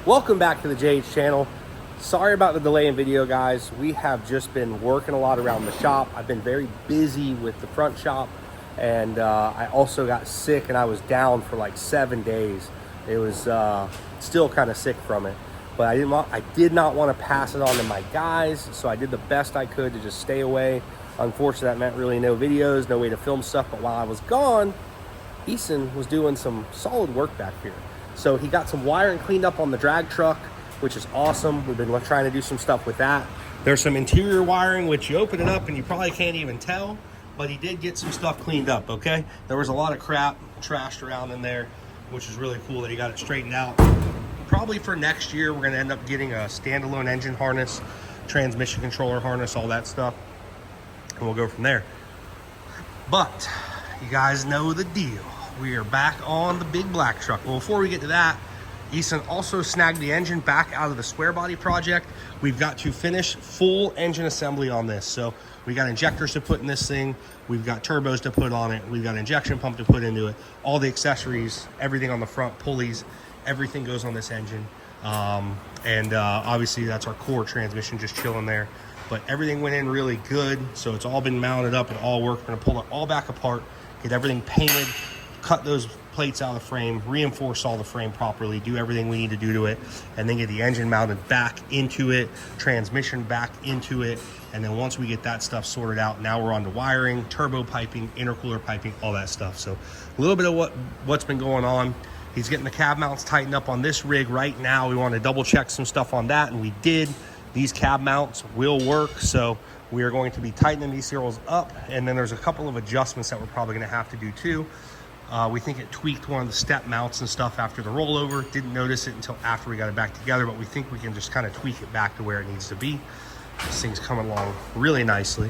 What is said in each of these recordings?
Welcome back to the JH channel. Sorry about the delay in video, guys. We have just been working a lot around the shop. I've been very busy with the front shop, and I also got sick and I was down for like 7 days. It was still kind of sick from it, but I did not want to pass it on to my guys, so I did the best I could to just stay away. Unfortunately, that meant really no videos, no way to film stuff, but while I was gone, Eason was doing some solid work back here. So he got some wiring cleaned up on the drag truck, which is awesome. We've been trying to do some stuff with that. There's some interior wiring, which you open it up and you probably can't even tell, but he did get some stuff cleaned up, okay? There was a lot of crap trashed around in there, which is really cool that he got it straightened out. Probably for next year, we're gonna end up getting a standalone engine harness, transmission controller harness, all that stuff, and we'll go from there. But you guys know the deal. We are back on the big black truck. Well, before we get to that, Eason also snagged the engine back out of the square body project. We've got to finish full engine assembly on this. So we got injectors to put in this thing. We've got turbos to put on it. We've got injection pump to put into it. All the accessories, everything on the front, pulleys, everything goes on this engine. Obviously that's our core transmission just chilling there. But everything went in really good. So it's all been mounted up and all worked. We're gonna pull it all back apart, get everything painted, cut those plates out of the frame, reinforce all the frame properly, do everything we need to do to it, and then get the engine mounted back into it, transmission back into it. And then once we get that stuff sorted out, now we're on to wiring, turbo piping, intercooler piping, all that stuff. So a little bit of what's been going on. He's getting the cab mounts tightened up on this rig right now. We want to double check some stuff on that, and we did. These cab mounts will work, so we are going to be tightening these seals up, and then there's a couple of adjustments that we're probably going to have to do too. We think it tweaked one of the step mounts and stuff after the rollover. Didn't notice it until after we got it back together, but we think we can just kind of tweak it back to where it needs to be. This thing's coming along really nicely.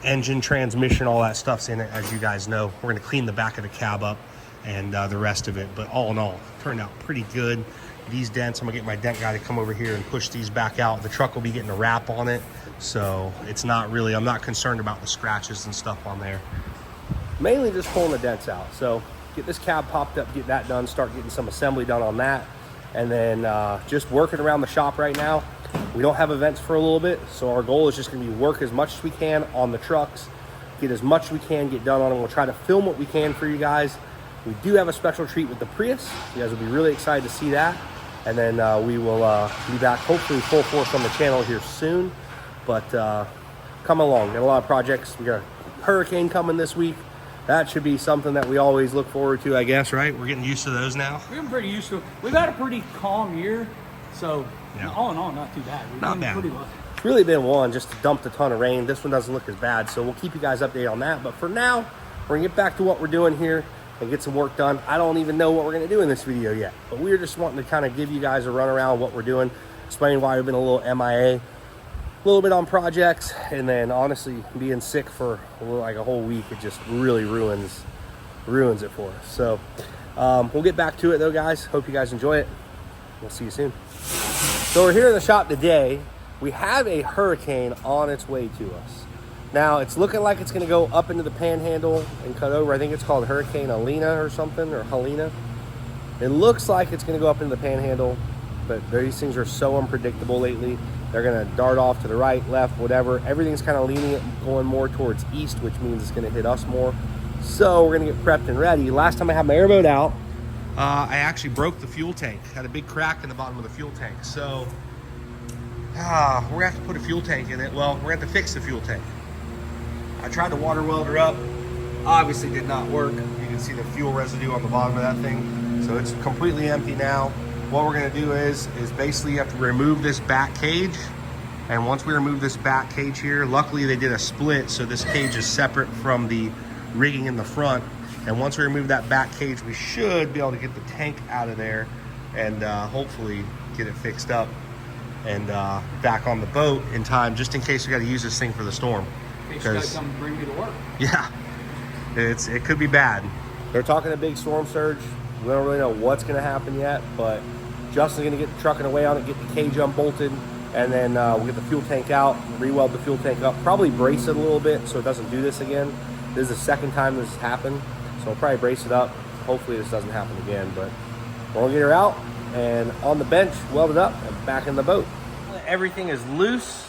Engine, transmission, all that stuff's in it, as you guys know. We're gonna clean the back of the cab up and the rest of it, but all in all, turned out pretty good. These dents, I'm gonna get my dent guy to come over here and push these back out. The truck will be getting a wrap on it, so it's not really, I'm not concerned about the scratches and stuff on there. Mainly just pulling the dents out. So get this cab popped up, get that done, start getting some assembly done on that, and then just working around the shop right now. We don't have events for a little bit, so our goal is just gonna be work as much as we can on the trucks, get as much as we can get done on them. We'll try to film what we can for you guys. We do have a special treat with the Prius. You guys will be really excited to see that. And then we will be back hopefully full force on the channel here soon. But come along, got a lot of projects. We got a hurricane coming this week. That should be something that we always look forward to, I guess, right? We're getting used to those now. We're getting pretty used to it. We've had a pretty calm year, so yeah. All in all, not too bad. We've not been bad. Pretty lucky. It's really been one, just dumped a ton of rain. This one doesn't look as bad, so we'll keep you guys updated on that. But for now, we're gonna get back to what we're doing here and get some work done. I don't even know what we're gonna do in this video yet, but we're just wanting to kind of give you guys a run around what we're doing, explain why we've been a little MIA. A little bit on projects, and then honestly being sick for like a whole week, it just really ruins it for us. So we'll get back to it though, guys. Hope you guys enjoy it. We'll see you soon. So we're here in the shop today. We have a hurricane on its way to us. Now it's looking like it's going to go up into the panhandle and cut over. I think it's called Hurricane Helene or something, or Helene. It looks like it's going to go up into the panhandle, but these things are so unpredictable lately. They're gonna dart off to the right, left, whatever. Everything's kind of leaning it, going more towards east, which means it's gonna hit us more. So we're gonna get prepped and ready. Last time I had my airboat out, I actually broke the fuel tank. Had a big crack in the bottom of the fuel tank. So we're gonna have to put a fuel tank in it. Well, we're gonna have to fix the fuel tank. I tried to water weld her up. Obviously did not work. You can see the fuel residue on the bottom of that thing. So it's completely empty now. What we're gonna do is basically you have to remove this back cage. And once we remove this back cage here, luckily they did a split, so this cage is separate from the rigging in the front. And once we remove that back cage, we should be able to get the tank out of there and hopefully get it fixed up and back on the boat in time, just in case we gotta use this thing for the storm. In case you gotta come bring me to work. Yeah, it could be bad. They're talking a big storm surge. We don't really know what's gonna happen yet, but Justin's gonna get the trucking away on it, get the cage unbolted, and then we'll get the fuel tank out, re-weld the fuel tank up, probably brace it a little bit so it doesn't do this again. This is the second time this has happened, so we'll probably brace it up. Hopefully this doesn't happen again, but we'll get her out and on the bench, welded up, and back in the boat. Everything is loose,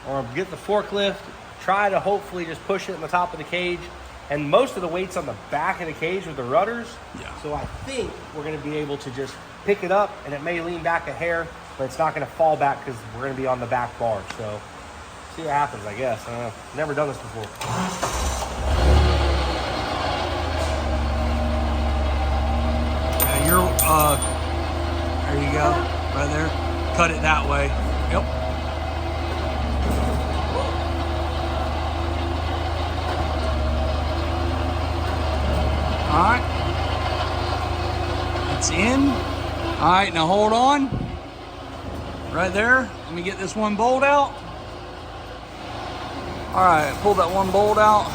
or get the forklift, try to hopefully just push it in the top of the cage. And most of the weight's on the back of the cage with the rudders. Yeah. So I think we're gonna be able to just pick it up, and it may lean back a hair, but it's not gonna fall back because we're gonna be on the back bar. So see what happens, I guess. I don't know. Never done this before. There you go, right there. Cut it that way. Yep. All right. It's in. All right, now hold on. Right there. Let me get this one bolt out. All right, pull that one bolt out.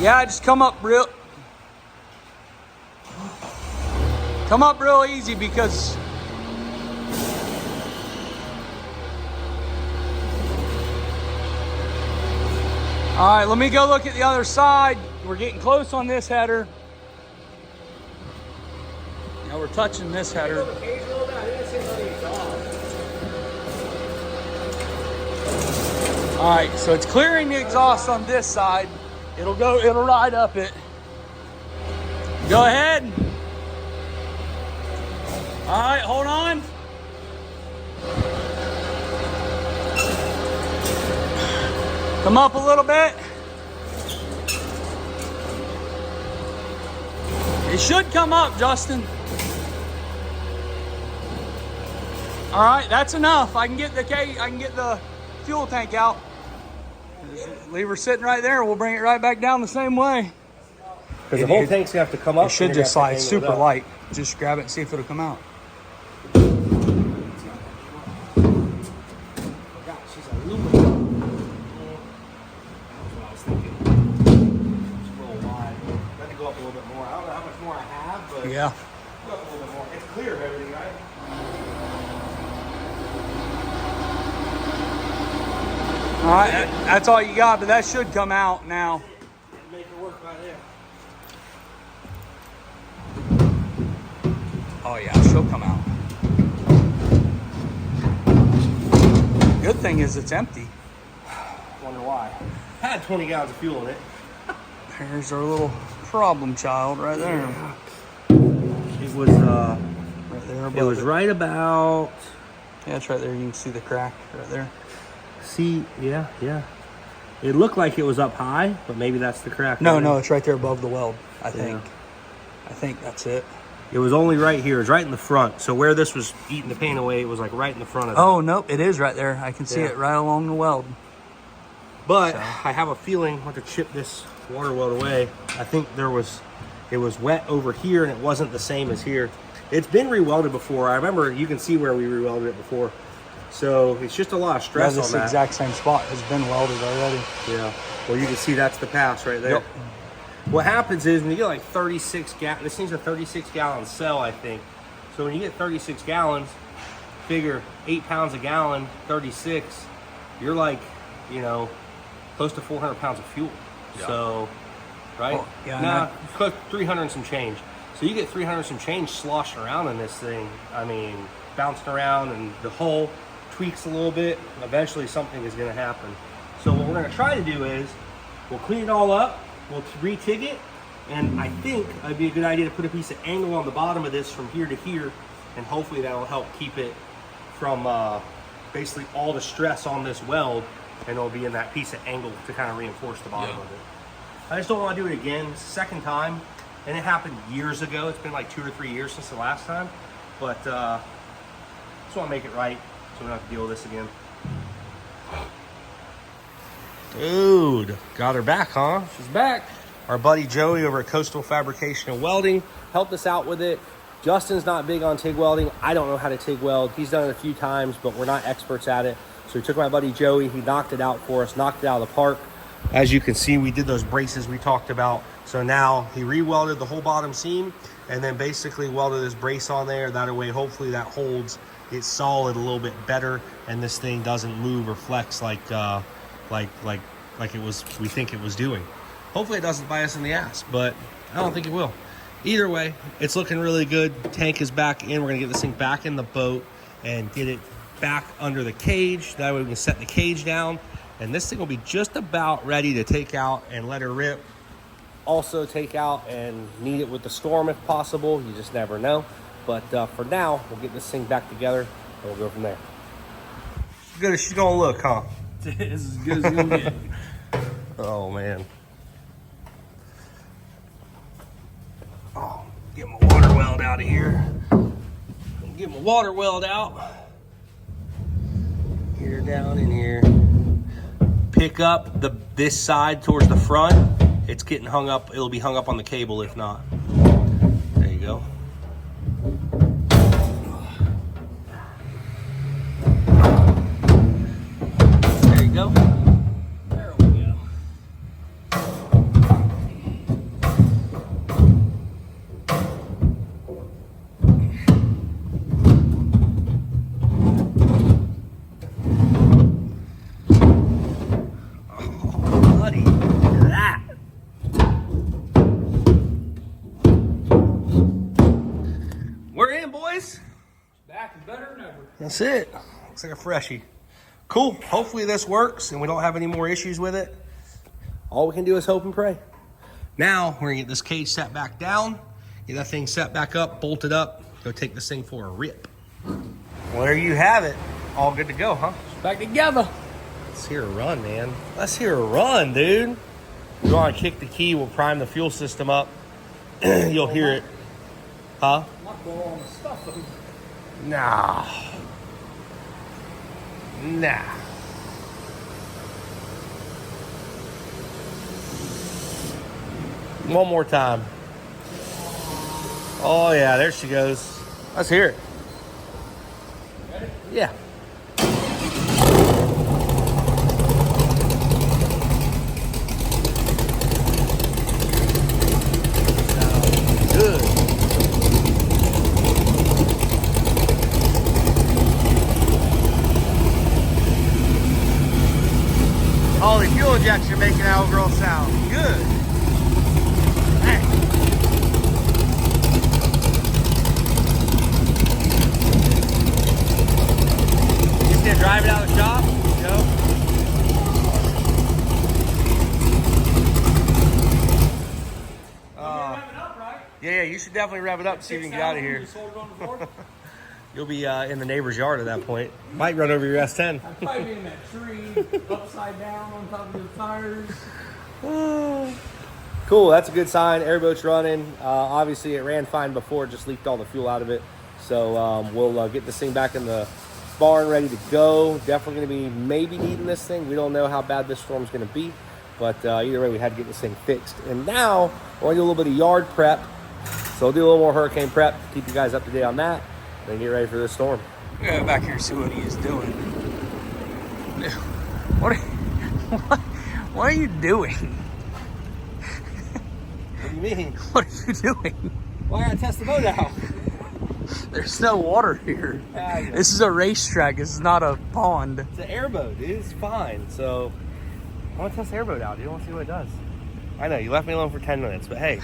Yeah, just come up real easy because all right, let me go look at the other side. We're getting close on this header. Now we're touching this header. All right, so it's clearing the exhaust on this side. It'll ride up it. Go ahead. All right, hold on. Come up a little bit. It should come up, Justin. All right, that's enough. I can get the fuel tank out. Just leave her sitting right there. We'll bring it right back down the same way. Because the whole tank's gonna have to come up. It should just slide super light. Just grab it and see if it'll come out. She's aluminum. That's what I was thinking. It's a little wide. I have to go up a little bit more. I don't know how much more I have, but Yeah. go up a little bit more. It's clear of everything, right? All right, that's all you got, but that should come out now. Make it work right there. Oh yeah, she'll come out. Good thing is it's empty. Wonder why. Had 20 gallons of fuel in it. There's our little problem child right there. It was Right there above it was right about, Yeah, it's right there. You can see the crack right there. see, yeah. It looked like it was up high, but maybe that's the crack. No, it's right there above the weld, I think. I think that's it. It was only right here. It's right in the front. So where this was eating the paint away, it was like right in the front of it. Oh, nope, it is right there. I can see Yeah. it right along the weld. But I have a feeling I want to chip this water weld away. I think it was wet over here and it wasn't the same as here. It's been rewelded before. I remember, you can see where we rewelded it before. So it's just a lot of stress on This that. exact same spot has been welded already. Yeah. Well, you can see that's the pass right there. Yep. What happens is when you get like 36 gallons, this thing's a 36 gallon cell, I think. So when you get 36 gallons, figure 8 pounds a gallon, 36, you're like, close to 400 pounds of fuel. Yeah. So, right? Well, yeah, Nah, close to 300 and some change. So you get 300 and some change sloshing around in this thing. I mean, bouncing around, and the hull tweaks a little bit. Eventually something is going to happen. So what we're going to try to do is we'll clean it all up, we'll re-TIG it, and I think it'd be a good idea to put a piece of angle on the bottom of this from here to here, and hopefully that'll help keep it from basically all the stress on this weld, and it'll be in that piece of angle to kind of reinforce the bottom of it. I just don't want to do it again. It's the second time, and it happened years ago. It's been like 2 or 3 years since the last time, but just want to make it right so we don't have to deal with this again. Dude, got her back, huh? She's back. Our buddy Joey over at Coastal Fabrication and Welding helped us out with it. Justin's not big on TIG welding. I don't know how to TIG weld. He's done it a few times, but we're not experts at it. So we took my buddy Joey. He knocked it out for us, knocked it out of the park. As you can see, we did those braces we talked about. So now he re-welded the whole bottom seam and then basically welded this brace on there. That way, hopefully that holds it solid a little bit better, and this thing doesn't move or flex like it was, we think it was doing. Hopefully it doesn't bite us in the ass, but I don't think it will. either way, it's looking really good. Tank is back in. We're going to get this thing back in the boat and get it back under the cage. That way we can set the cage down. And this thing will be just about ready to take out and let her rip. Also take out and knead it with the storm if possible. You just never know. But for now, we'll get this thing back together and we'll go from there. As good as she's going to look, huh? It's as good as it's going to get. Oh, man. Oh, get my water welled out of here. Get my water welled out. Here, down in here. Pick up this side towards the front. It's getting hung up. It'll be hung up on the cable if not. There you go. There you go. There we go. Oh, buddy, look at that. We're in, boys. Back is better than ever. That's it. Looks like a freshie. Cool. Hopefully this works and we don't have any more issues with it. All we can do is hope and pray. Now we're gonna get this cage set back down, get that thing set back up, bolted up, go take this thing for a rip. Well, there you have it. All good to go, huh? Back together. Let's hear a run, man. Let's hear a run, dude. You want to kick the key, we'll prime the fuel system up. You'll hear it. Huh? Not blow all the stuff over. Nah. Nah. One more time. Oh, yeah, there she goes. Let's hear it. Ready? Yeah. Sounds good. All the fuel injection making that old girl sound good. Hey. Just gonna drive it out of the shop, you know? Rev it up, right? Yeah, you should definitely rev it up to see if you can get out of here. Just hold it on the floor. You'll be in the neighbor's yard at that point. Might run over your S10. I'd probably be in that tree, upside down on top of the tires. Cool, that's a good sign. Airboat's running. Obviously, it ran fine before, just leaked all the fuel out of it. So we'll get this thing back in the barn, ready to go. Definitely going to be maybe needing this thing. We don't know how bad this storm's going to be. But either way, we had to get this thing fixed. And now, we're going to do a little bit of yard prep. So we'll do a little more hurricane prep, keep you guys up to date on that, and get ready for this storm. I'm gonna go back here and see what he is doing. What are you doing? What do you mean? What are you doing? Well, I gotta test the boat out. There's no water here. Yeah, This is a racetrack. This is not a pond. It's an airboat, dude. It's fine. So I want to test the airboat out, dude. I want to see what it does. I know you left me alone for 10 minutes, but hey,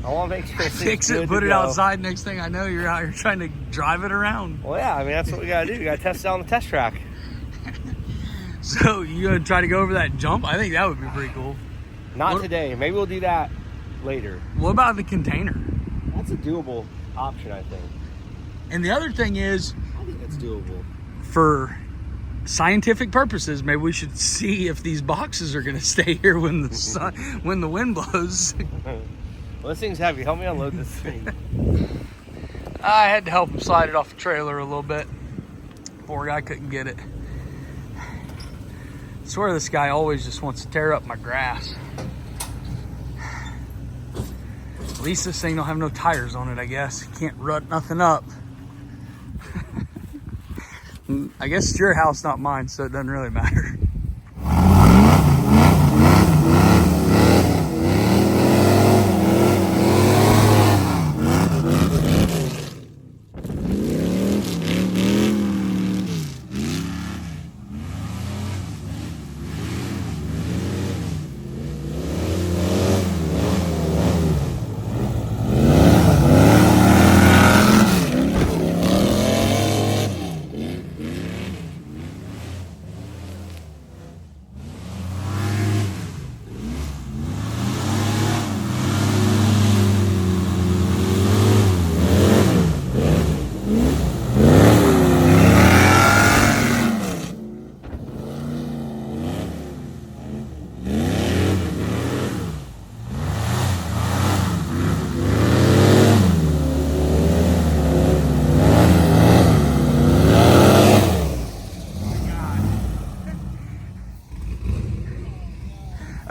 I want to make sure it's Fix it, put it outside. Next thing I know, you're out here trying to drive it around. Well, yeah, I mean, that's what we gotta do. We gotta test it on the test track. So you gonna try to go over that jump? I think that would be pretty cool. Not today. Maybe we'll do that later. What about the container? That's a doable option, I think. And the other thing is, I think that's doable. for scientific purposes, maybe we should see if these boxes are gonna stay here when the sun, when the wind blows. Well, this thing's heavy. Help me unload this thing. I had to help him slide it off the trailer a little bit. Poor guy couldn't get it. I swear this guy always just wants to tear up my grass. At least this thing don't have no tires on it, I guess. Can't rut nothing up. I guess it's your house, not mine, so it doesn't really matter.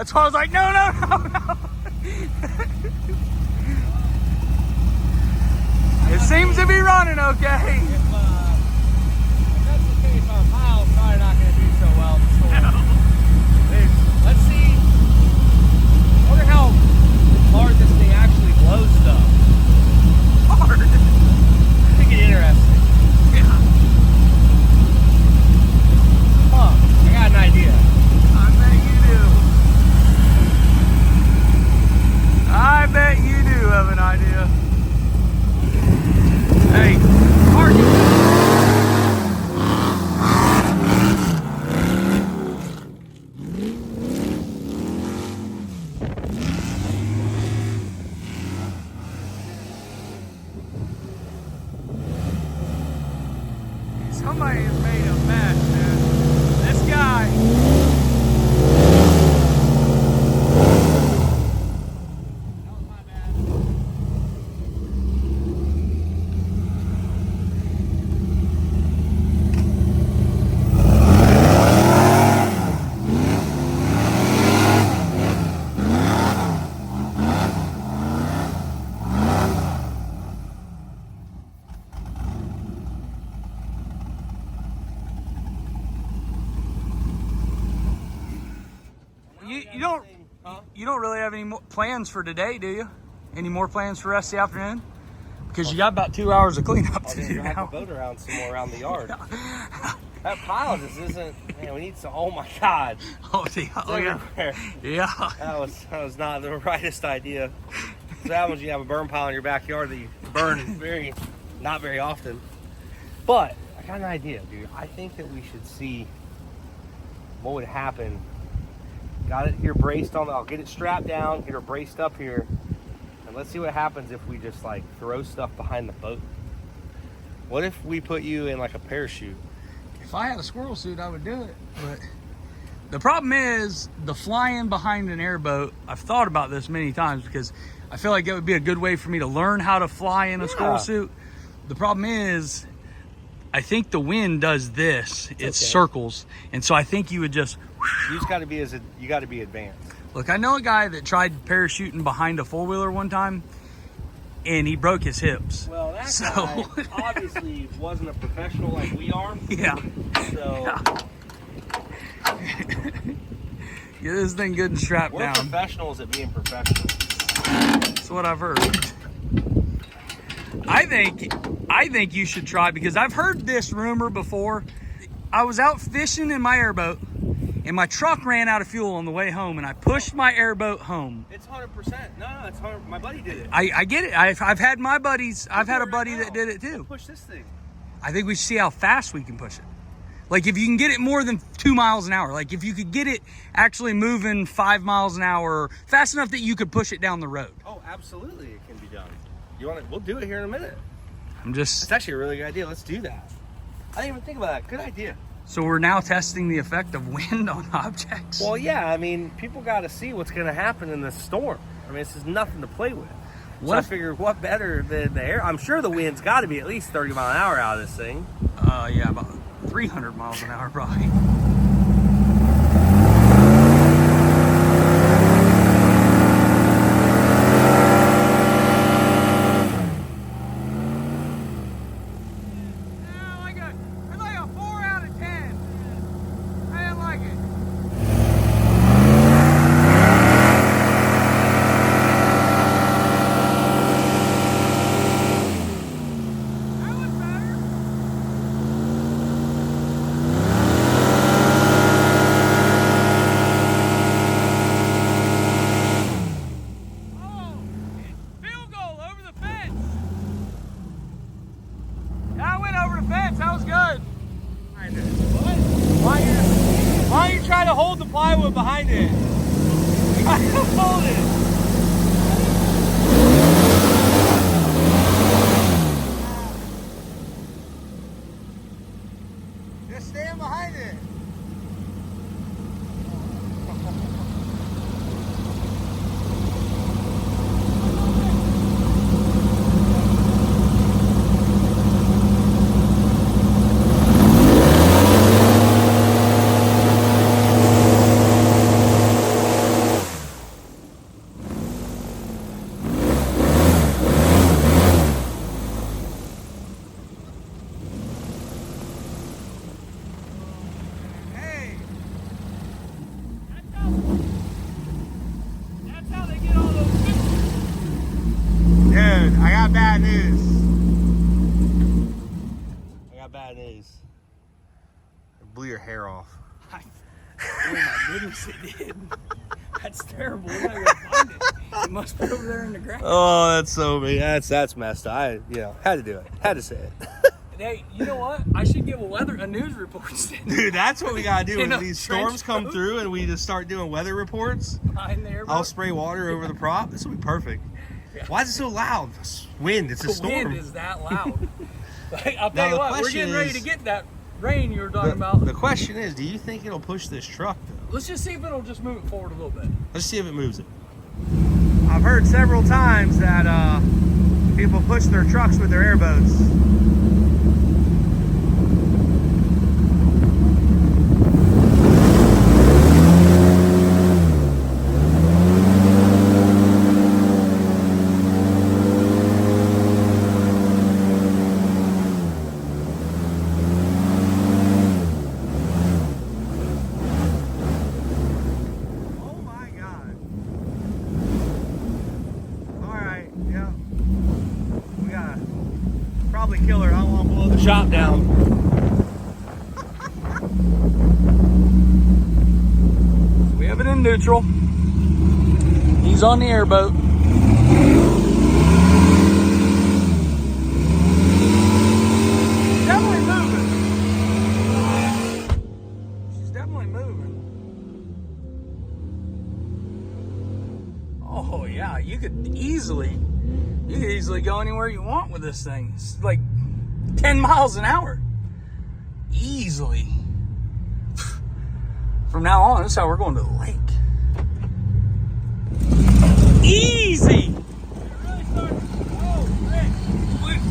That's why I was like, no, no, no, no. It seems to be running okay. If that's the case, our pile's probably not going to do so well in the storm. No. Let's see. I wonder how hard this thing actually blows stuff. Hard. I think it's interesting. Yeah. Huh. I got an idea. I bet you do. I bet you do have an idea. Hey, target. Somebody has made a mess, dude. This guy. That was my bad. You don't really have any more plans for today, do you? Any more plans for the rest of the afternoon? Because you got about 2 hours of cleanup I'll to just do drive the now. boat around some more around the yard. That pile just isn't, man, we need some, oh my God. Oh, yeah. Oh, yeah. Everywhere. Yeah. That was not the rightest idea. So that happens, you have a burn pile in your backyard that you burn not very often. But I got an idea, dude. I think that we should see what would happen. Got it here braced on. I'll get it strapped down, get her braced up here, and let's see what happens if we just like throw stuff behind the boat. What if we put you in like a parachute? If I had a squirrel suit, I would do it. But the problem is the flying behind an airboat. I've thought about this many times because I feel like it would be a good way for me to learn how to fly in a squirrel suit. The problem is, I think the wind does this. It okay. Circles, and so I think you would just. You just got to be you got to be advanced. Look, I know a guy that tried parachuting behind a four-wheeler one time, and he broke his hips. Well, that guy obviously wasn't a professional like we are. Yeah. So Get this thing good and strapped we're down. professionals at being professional. That's what I've heard. I think you should try, because I've heard this rumor before. I was out fishing in my airboat, and my truck ran out of fuel on the way home, and I pushed my airboat home. It's 100%. No, it's 100. My buddy did it. I get it. I've had my buddies. I've had a buddy that did it too. Push this thing. I think we should see how fast we can push it. Like if you can get it more than 2 miles an hour. Like if you could get it actually moving 5 miles an hour, fast enough that you could push it down the road. Oh, absolutely, it can be done. You want it? We'll do it here in a minute. It's It's actually a really good idea. Let's do that. I didn't even think about that. Good idea. So we're now testing the effect of wind on objects. Well, yeah. I mean, people got to see what's going to happen in this storm. I mean, this is nothing to play with. So I figured, what better than the air? I'm sure the wind's got to be at least 30 mile an hour out of this thing. Yeah, about 300 miles an hour probably. Why don't you try to hold the plywood behind it? Try to hold it. Just stand behind it. bad news. I got bad news. It blew your hair off. Oh my goodness, it did. That's terrible. We gotta go find it. It must be over there in the grass. Oh, that's so mean. That's messed up. Had to do it. Had to say it. Hey, you know what? I should give a news report. Dude, that's what we gotta do In when a these trench storms come coat? through and we just start doing weather reports. Behind the airboat. I'll spray water over the prop. This will be perfect. Why is it so loud? It's wind. It's a The storm. wind is that loud. Like, I'll Now, tell you the what, we're question getting ready is- to get that rain you were talking about. The question is, do you think it'll push this truck though? Let's just see if it'll just move it forward a little bit. Let's see if it moves it. I've heard several times that people push their trucks with their airboats. Oh my God. All right, yeah. We gotta probably kill her. I don't want to blow the shop down. We have it in neutral. He's on the airboat. Definitely moving. She's definitely moving. Oh yeah, you could easily go anywhere you want with this thing. It's like 10 miles an hour. Easily. From now on, this is how we're going to the lake. Easy!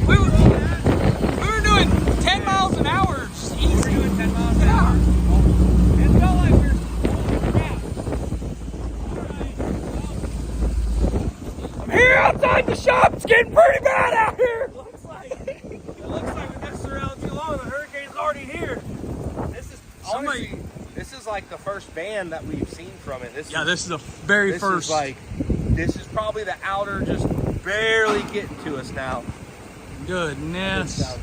We were doing 10 miles an hour. Just easy. We're doing 10 miles an hour. It felt like we were holy crap. I'm here outside the shop. It's getting pretty bad out here. It looks like we messed around too long. The hurricane's already here. This is honestly, this is like the first band that we've seen from it. This This is the very this first. this is probably the outer just barely getting to us now. Goodness.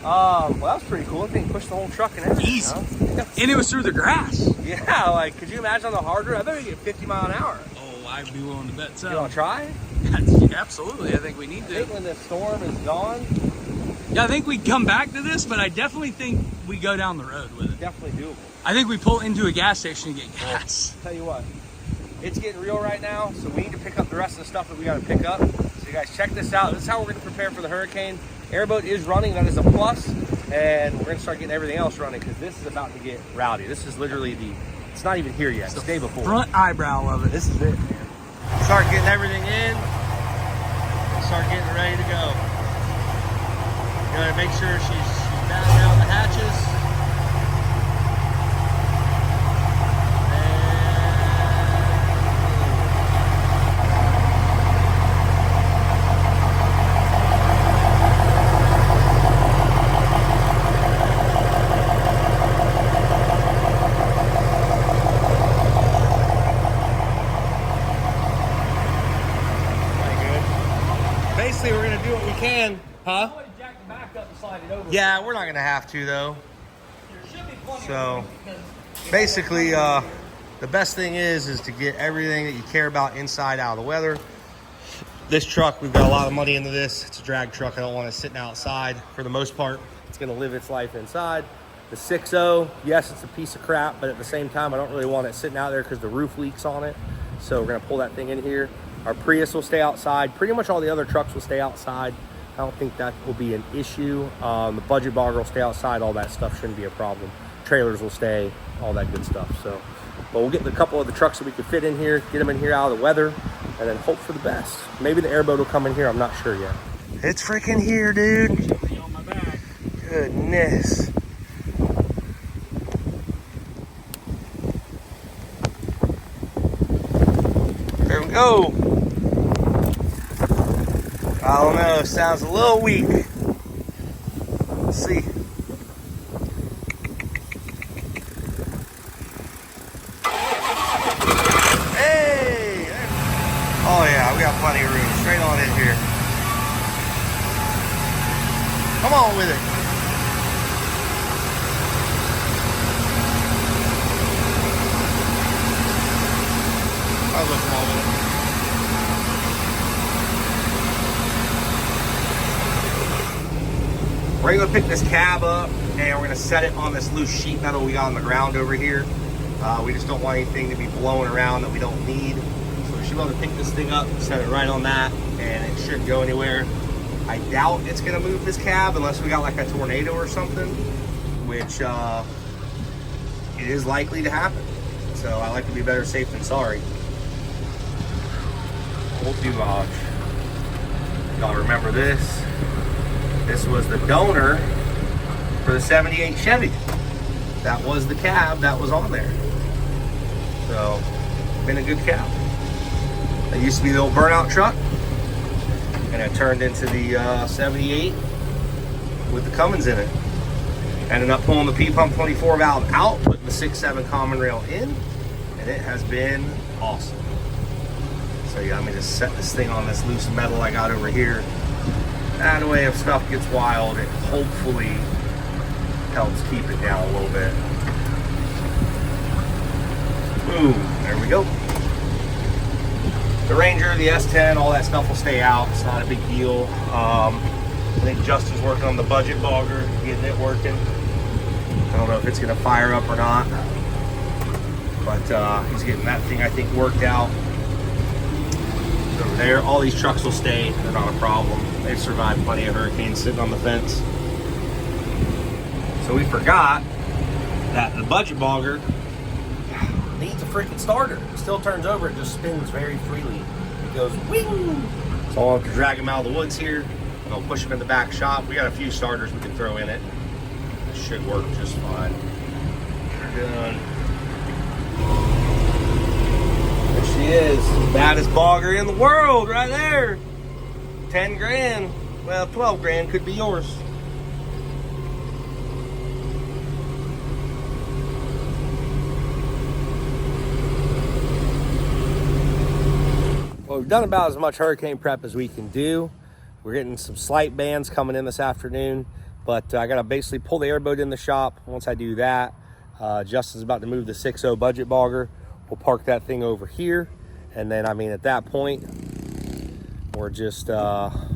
Well, that was pretty cool. I think pushed the whole truck and everything. Easy. Huh? And it was through the grass. Yeah, like, could you imagine on the hard road? I bet we get 50 mile an hour. Oh, I'd be willing to bet so. You want to try? Absolutely. I think we need I think to. when this storm is gone, Yeah, I think we come back to this, but I definitely think we go down the road with it. definitely doable. I think we pull into a gas station and get gas. Tell you what, it's getting real right now, so we need to pick up the rest of the stuff that we got to pick up. So you guys check this out. This is how we're going to prepare for the hurricane. Airboat is running, that is a plus, and we're going to start getting everything else running because this is about to get rowdy. This is literally it's not even here yet. It's the day before. Front eyebrow of it. This is it, man. Start getting everything in. Start getting ready to go. Gotta make sure she's batting down the hatches. Basically, we're gonna do what we can, huh? I would jack the back up and slide it over. Yeah, we're not gonna have to though. There should be plenty So, of room because basically, the best thing is to get everything that you care about inside out of the weather. This truck, we've got a lot of money into this. It's a drag truck. I don't want it sitting outside for the most part. It's going to live its life inside. The 6.0, yes, it's a piece of crap, but at the same time, I don't really want it sitting out there because the roof leaks on it. So we're going to pull that thing in here. Our Prius will stay outside. Pretty much all the other trucks will stay outside. I don't think that will be an issue. The budget bogger will stay outside. All that stuff shouldn't be a problem. Trailers will stay, all that good stuff. So, but we'll get a couple of the trucks that we could fit in here, get them in here out of the weather, and then hope for the best. Maybe the airboat will come in here. I'm not sure yet. It's freaking here, dude. be on my back. Goodness. There we go. I don't know. Sounds a little weak. Let's see. Hey! Oh yeah, we got plenty of room. Straight on in here. Come on with it. I'll go come on with it. We're gonna pick this cab up and we're gonna set it on this loose sheet metal we got on the ground over here. We just don't want anything to be blowing around that we don't need. So we should be able to pick this thing up, set it right on that, and it shouldn't go anywhere. I doubt it's gonna move this cab unless we got like a tornado or something, which it is likely to happen. So I like to be better safe than sorry. Won't do much. Y'all remember this? This was the donor for the 78 Chevy. That was the cab that was on there. So, been a good cab. It used to be the old burnout truck, and it turned into the 78 with the Cummins in it. Ended up pulling the P-Pump 24 valve out, putting the 6.7 common rail in, and it has been awesome. So yeah, let me just set this thing on this loose metal I got over here. That way, if stuff gets wild, it hopefully helps keep it down a little bit. Boom, there we go. The Ranger, the S10, all that stuff will stay out. It's not a big deal. I think Justin's working on the budget bogger, getting it working. I don't know if it's gonna fire up or not, but he's getting that thing, I think, worked out. Over there, all these trucks will stay. They're not a problem. They've survived plenty of hurricanes sitting on the fence. So we forgot that the budget bogger needs a freaking starter. It still turns over, it just spins very freely. It goes wing. So I'll have to drag him out of the woods here, and I'll push him in the back shop. We got a few starters we can throw in it. It should work just fine. We're done. There she is, baddest bogger in the world right there. 10 grand, well 12 grand could be yours. Well, we've done about as much hurricane prep as we can do. We're getting some slight bands coming in this afternoon, but I gotta basically pull the airboat in the shop. Once I do that, Justin's about to move the 6.0 budget bogger. We'll park that thing over here, and then I mean at that point we're just gonna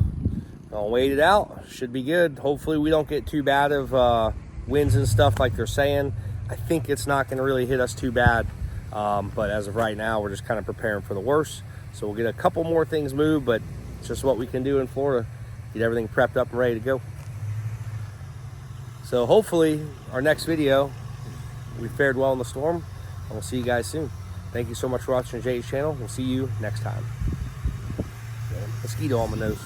wait it out. Should be good. Hopefully we don't get too bad of winds and stuff like they're saying. I think it's not gonna really hit us too bad, but as of right now we're just kind of preparing for the worst. So we'll get a couple more things moved, but it's just what we can do in Florida. Get everything prepped up and ready to go. So hopefully our next video we fared well in the storm, and we'll see you guys soon. Thank you so much for watching Jay's channel. We'll see you next time. Mosquito on my nose.